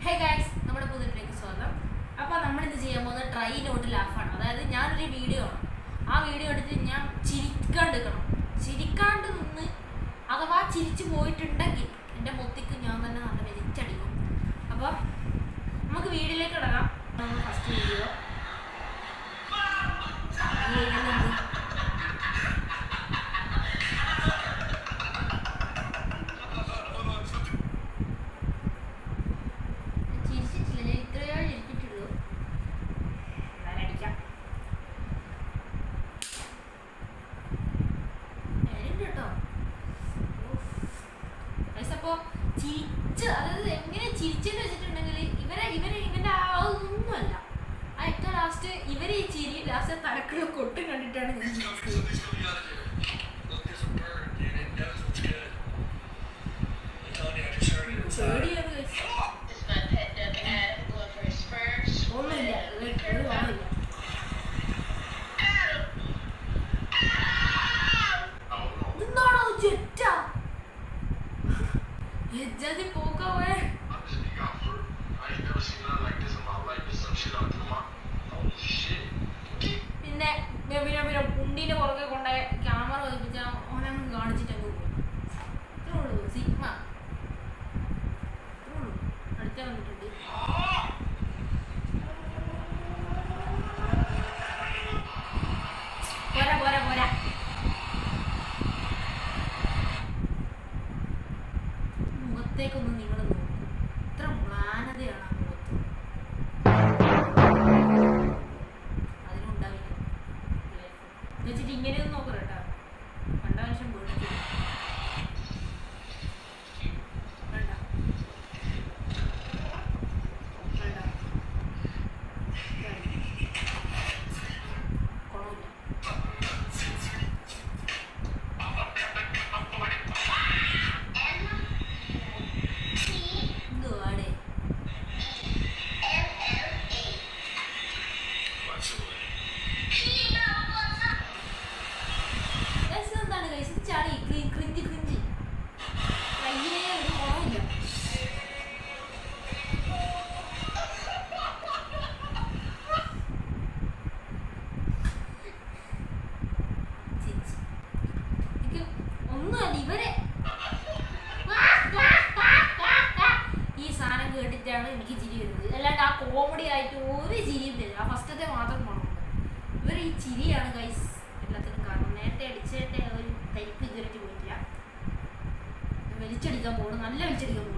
Hey guys, നമ്മുടെ പുതിയതിലേക്ക് സ്വാഗതം. അപ്പോൾ നമ്മളിത് ചെയ്യാൻ പോകുന്നത് ട്രൈ നോട്ട് ലാഫാണ്. അതായത് ഞാനൊരു വീഡിയോ ആണ്, ആ വീഡിയോ എടുത്ത് ഞാൻ ചിരിക്കാണ്ട് നിന്ന് അഥവാ ചിരിച്ചു പോയിട്ടുണ്ടെങ്കിൽ എൻ്റെ മുത്തിക്ക് ഞാൻ തന്നെ നല്ല വലിച്ചടിക്കും. അപ്പോൾ നമുക്ക് വീഡിയോയിലേക്ക് ഇടക്കാം. ഫസ്റ്റ് വീഡിയോ ചിരിച്ച്, അതായത് എങ്ങനെ ചിരിച്ചെന്ന് വെച്ചിട്ടുണ്ടെങ്കിൽ ഇവന്റെ ഒന്നുമല്ല. ആ ഏറ്റവും ലാസ്റ്റ് ഇവര് ഈ ചിരി ലാസ്റ്റ് തലക്കുള്ള കൊട്ടും കണ്ടിട്ടാണ് ഞാൻ ചിരിച്ചത്. പിന്നെ പുണ്ടീന്റെ പുറകെ കൊണ്ടുപോയ ക്യാമറ വഹിപ്പിച്ച ഓനങ്ങ് കാണിച്ചിട്ട് സിഗ്മ അടുത്ത വന്നിട്ടുണ്ട്. പോരാ മുഖത്തേക്കൊന്നും നിങ്ങൾ നോക്കും, ഇത്ര മ്ലാനതയാണ് ആ മുഖത്ത്. അതിനുണ്ടാവില്ല വെച്ചിട്ട് ഇങ്ങനെയൊന്നും നോക്കറ കേട്ടോ. കണ്ട മനുഷ്യൻ പോയിട്ട് കേട്ടിട്ടാണ് എനിക്ക് ചിരി വരുന്നത്. അല്ലാണ്ട് ആ കോമഡി ആയിട്ട് ഒരു ചിരിയും തരും. ആ ഫസ്റ്റത്തെ മാത്രം ഗുണമുണ്ട്. ഇവർ ഈ ചിരിയാണ് ഗൈസ് എല്ലാത്തിനും കാരണം. നേരത്തെ അടിച്ചതിൻ്റെ ഒരു ടൈപ്പ് ഇതുവരെ പോയിട്ടില്ല. വലിച്ചടിക്കാൻ പോകുന്നു, നല്ല വലിച്ചടിക്കാൻ പോകുന്നു.